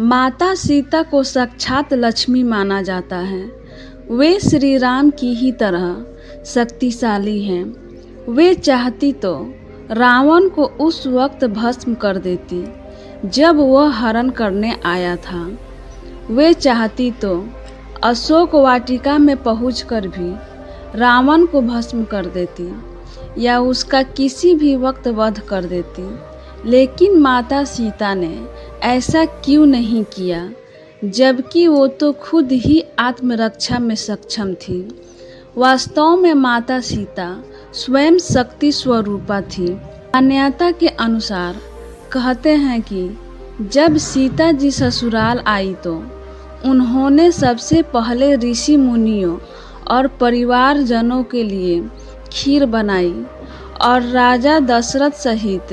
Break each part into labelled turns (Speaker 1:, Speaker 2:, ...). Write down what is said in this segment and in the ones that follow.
Speaker 1: माता सीता को साक्षात लक्ष्मी माना जाता है। वे श्री राम की ही तरह शक्तिशाली हैं। वे चाहती तो रावण को उस वक्त भस्म कर देती जब वह हरण करने आया था। वे चाहती तो अशोक वाटिका में पहुंचकर भी रावण को भस्म कर देती या उसका किसी भी वक्त वध कर देती, लेकिन माता सीता ने ऐसा क्यों नहीं किया, जबकि वो तो खुद ही आत्मरक्षा में सक्षम थी। वास्तव में माता सीता स्वयं शक्ति स्वरूपा थी। मान्यता के अनुसार कहते हैं कि जब सीता जी ससुराल आई तो उन्होंने सबसे पहले ऋषि मुनियों और परिवारजनों के लिए खीर बनाई और राजा दशरथ सहित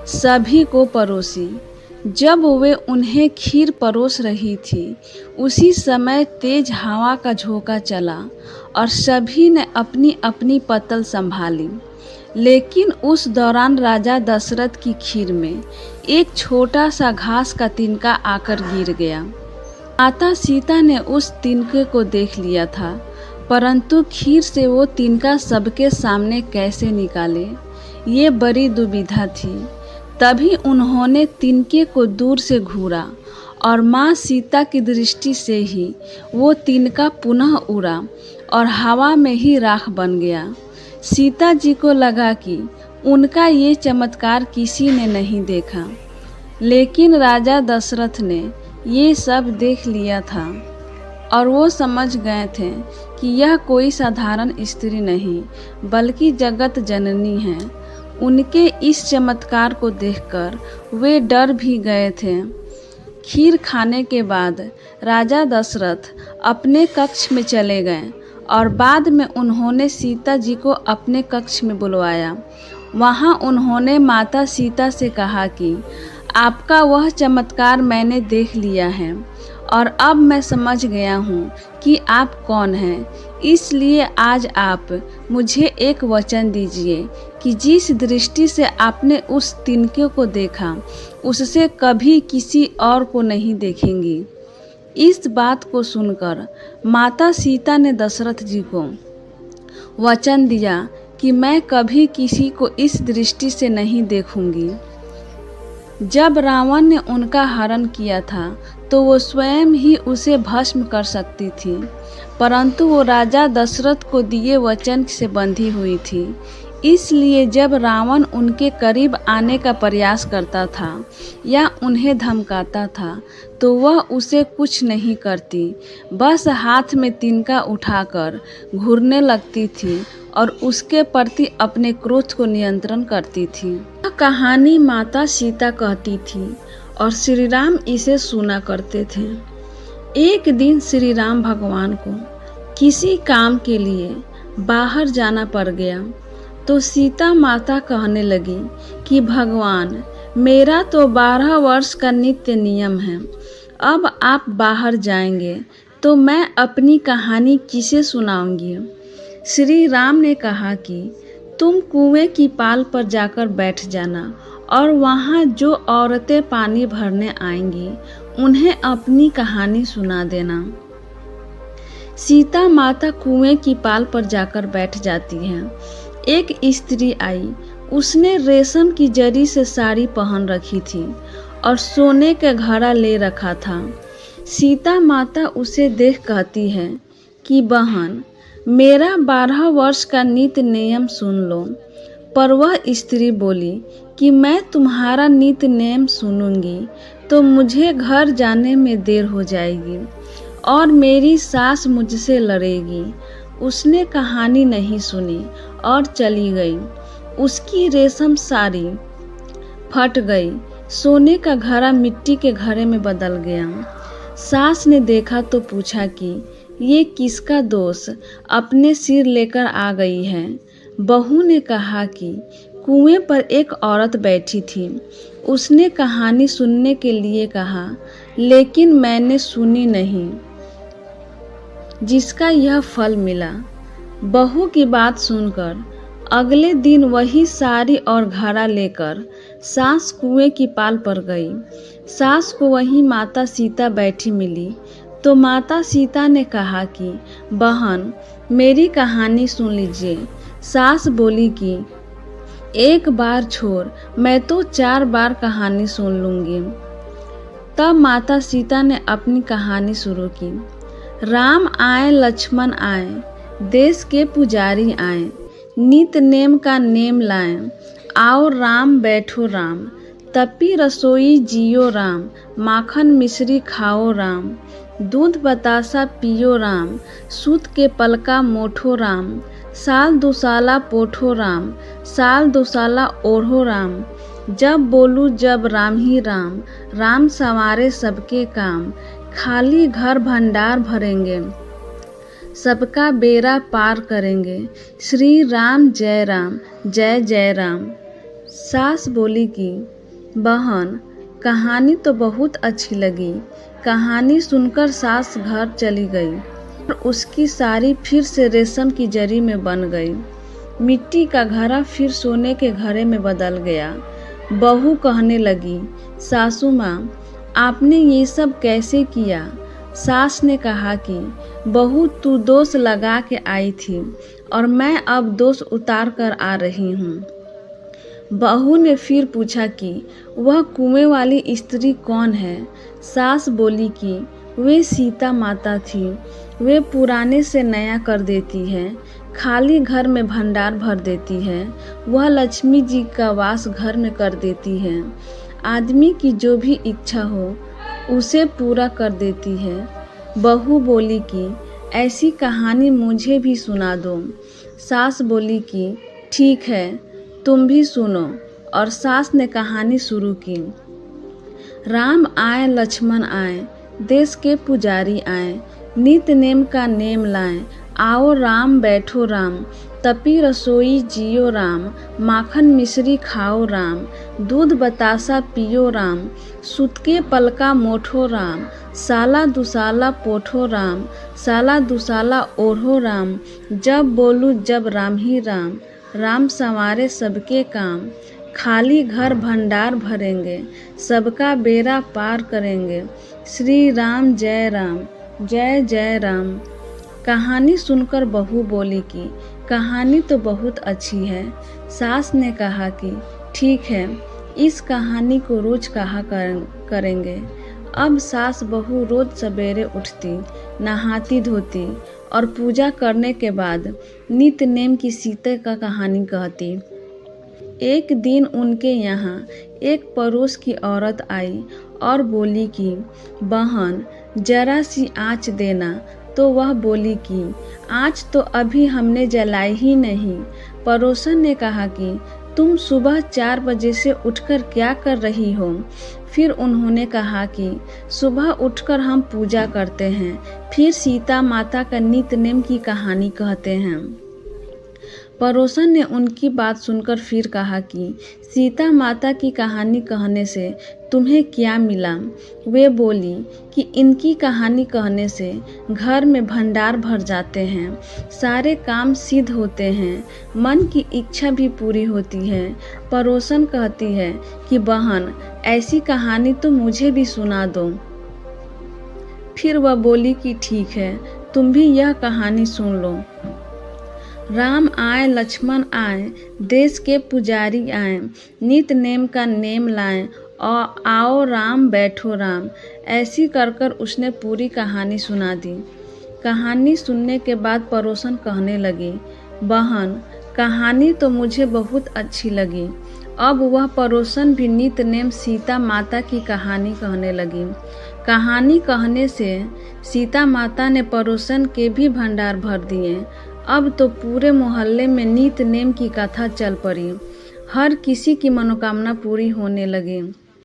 Speaker 1: सभी को परोसी। जब वे उन्हें खीर परोस रही थी, उसी समय तेज हवा का झोंका चला और सभी ने अपनी अपनी पत्तल संभाली। लेकिन उस दौरान राजा दशरथ की खीर में एक छोटा सा घास का तिनका आकर गिर गया। माता सीता ने उस तिनके को देख लिया था, परंतु खीर से वो तिनका सबके सामने कैसे निकाले, ये बड़ी दुविधा थी। तभी उन्होंने तिनके को दूर से घूरा और माँ सीता की दृष्टि से ही वो तिनका पुनः उड़ा और हवा में ही राख बन गया। सीता जी को लगा कि उनका ये चमत्कार किसी ने नहीं देखा, लेकिन राजा दशरथ ने ये सब देख लिया था और वो समझ गए थे कि यह कोई साधारण स्त्री नहीं बल्कि जगत जननी है। उनके इस चमत्कार को देखकर वे डर भी गए थे। खीर खाने के बाद राजा दशरथ अपने कक्ष में चले गए और बाद में उन्होंने सीता जी को अपने कक्ष में बुलवाया। वहाँ उन्होंने माता सीता से कहा कि आपका वह चमत्कार मैंने देख लिया है और अब मैं समझ गया हूँ कि आप कौन हैं। इसलिए आज आप मुझे एक वचन दीजिए कि जिस दृष्टि से आपने उस तिनके को देखा, उससे कभी किसी और को नहीं देखेंगी। इस बात को सुनकर माता सीता ने दशरथ जी को वचन दिया कि मैं कभी किसी को इस दृष्टि से नहीं देखूंगी। जब रावण ने उनका हरण किया था तो वो स्वयं ही उसे भस्म कर सकती थी, परंतु वो राजा दशरथ को दिए वचन से बंधी हुई थी। इसलिए जब रावण उनके करीब आने का प्रयास करता था या उन्हें धमकाता था तो वह उसे कुछ नहीं करती, बस हाथ में तिनका उठाकर घूरने लगती थी और उसके प्रति अपने क्रोध को नियंत्रण करती थी। यह कहानी माता सीता कहती थी और श्री राम इसे सुना करते थे। एक दिन श्री राम भगवान को किसी काम के लिए बाहर जाना पड़ गया तो सीता माता कहने लगी कि भगवान, मेरा तो 12 वर्ष का नित्य नियम है, अब आप बाहर जाएंगे तो मैं अपनी कहानी किसे सुनाऊंगी। श्री राम ने कहा कि तुम कुएं की पाल पर जाकर बैठ जाना और वहाँ जो औरतें पानी भरने आएंगी उन्हें अपनी कहानी सुना देना। सीता माता कुएं की पाल पर जाकर बैठ जाती है। एक स्त्री आई, उसने रेशम की जरी से साड़ी पहन रखी थी और सोने का घड़ा ले रखा था। सीता माता उसे देख कहती है कि बहन, मेरा 12 वर्ष का नित्य नियम सुन लो। पर वह स्त्री बोली कि मैं तुम्हारा नित्य नियम सुनूंगी तो मुझे घर जाने में देर हो जाएगी और मेरी सास मुझसे लड़ेगी। उसने कहानी नहीं सुनी और चली गई। उसकी रेशम साड़ी फट गई, सोने का घड़ा मिट्टी के घड़े में बदल गया। सास ने देखा तो पूछा कि ये किसका दोष अपने सिर लेकर आ गई है। बहू ने कहा कि कुएं पर एक औरत बैठी थी, उसने कहानी सुनने के लिए कहा, लेकिन मैंने सुनी नहीं, जिसका यह फल मिला। बहू की बात सुनकर अगले दिन वही साड़ी और घड़ा लेकर सास कुएं की पाल पर गई। सास को वहीं माता सीता बैठी मिली तो माता सीता ने कहा कि बहन, मेरी कहानी सुन लीजिए। सास बोली कि एक बार छोड़, मैं तो 4 बार कहानी सुन लूंगी। तब माता सीता ने अपनी कहानी शुरू की। राम आए लक्ष्मण आए, देश के पुजारी आए, नित नेम का नेम लाएं। आओ राम बैठो राम, तपी रसोई जियो राम, माखन मिश्री खाओ राम, दूध बतासा पियो राम, सूत के पलका मोठो राम, साल दुसाला पोठो राम, साल दुसाला ओढ़ो राम। जब बोलूं जब राम ही राम, राम संवारे सबके काम, खाली घर भंडार भरेंगे, सबका बेड़ा पार करेंगे। श्री राम जय जय राम। सास बोली कि बहन, कहानी तो बहुत अच्छी लगी। कहानी सुनकर सास घर चली गई और उसकी साड़ी फिर से रेशम की जरी में बन गई। मिट्टी का घड़ा फिर सोने के घड़े में बदल गया। बहू कहने लगी, सासू माँ, आपने ये सब कैसे किया? सास ने कहा कि बहू, तू दोष लगा के आई थी और मैं अब दोष उतार कर आ रही हूँ। बहू ने फिर पूछा कि वह कुएं वाली स्त्री कौन है? सास बोली कि वे सीता माता थी। वे पुराने से नया कर देती है, खाली घर में भंडार भर देती है। वह लक्ष्मी जी का वास घर में कर देती है। आदमी की जो भी इच्छा हो उसे पूरा कर देती है। बहू बोली कि ऐसी कहानी मुझे भी सुना दो। सास बोली कि ठीक है, तुम भी सुनो। और सास ने कहानी शुरू की। राम आए लक्ष्मण आए, देश के पुजारी आए, नित नेम का नेम लाएं। आओ राम बैठो राम, तपी रसोई जियो राम, माखन मिश्री खाओ राम, दूध बतासा पियो राम, सूत के पलका मोठो राम, साला दुसाला पोठो राम, साला दुसाला ओढ़ो राम। जब बोलूं जब राम ही राम, राम संवारे सबके काम, खाली घर भंडार भरेंगे, सबका बेड़ा पार करेंगे। श्री राम जय जय राम। कहानी सुनकर बहू बोली कि कहानी तो बहुत अच्छी है। सास ने कहा कि ठीक है, इस कहानी को रोज कहा करेंगे। अब सास बहू रोज सवेरे उठती, नहाती धोती और पूजा करने के बाद नित नेम की सीता का कहानी कहती। एक दिन उनके यहाँ एक पड़ोस की औरत आई और बोली कि बहन, जरा सी आँच देना। तो वह बोली कि आँच तो अभी हमने जलाई ही नहीं। पड़ोसन ने कहा कि तुम सुबह 4 बजे से उठकर क्या कर रही हो? फिर उन्होंने कहा कि सुबह उठकर हम पूजा करते हैं, फिर सीता माता का नित नेम की कहानी कहते हैं। पड़ोसन ने उनकी बात सुनकर फिर कहा कि सीता माता की कहानी कहने से तुम्हें क्या मिला? वे बोली कि इनकी कहानी कहने से घर में भंडार भर जाते हैं, सारे काम सिद्ध होते हैं, मन की इच्छा भी पूरी होती है। पड़ोसन कहती है कि बहन, ऐसी कहानी तो मुझे भी सुना दो। फिर वह बोली कि ठीक है, तुम भी यह कहानी सुन लो। राम आए लक्ष्मण आए, देश के पुजारी आए, नित नेम का नेम लाएं। और आओ राम बैठो राम। ऐसी कर कर उसने पूरी कहानी सुना दी। कहानी सुनने के बाद पड़ोसन कहने लगी, बहन, कहानी तो मुझे बहुत अच्छी लगी। अब वह पड़ोसन भी नित नेम सीता माता की कहानी कहने लगी। कहानी कहने से सीता माता ने पड़ोसन के भी भंडार भर दिए। अब तो पूरे मोहल्ले में नित नेम की कथा चल पड़ी। हर किसी की मनोकामना पूरी होने लगी।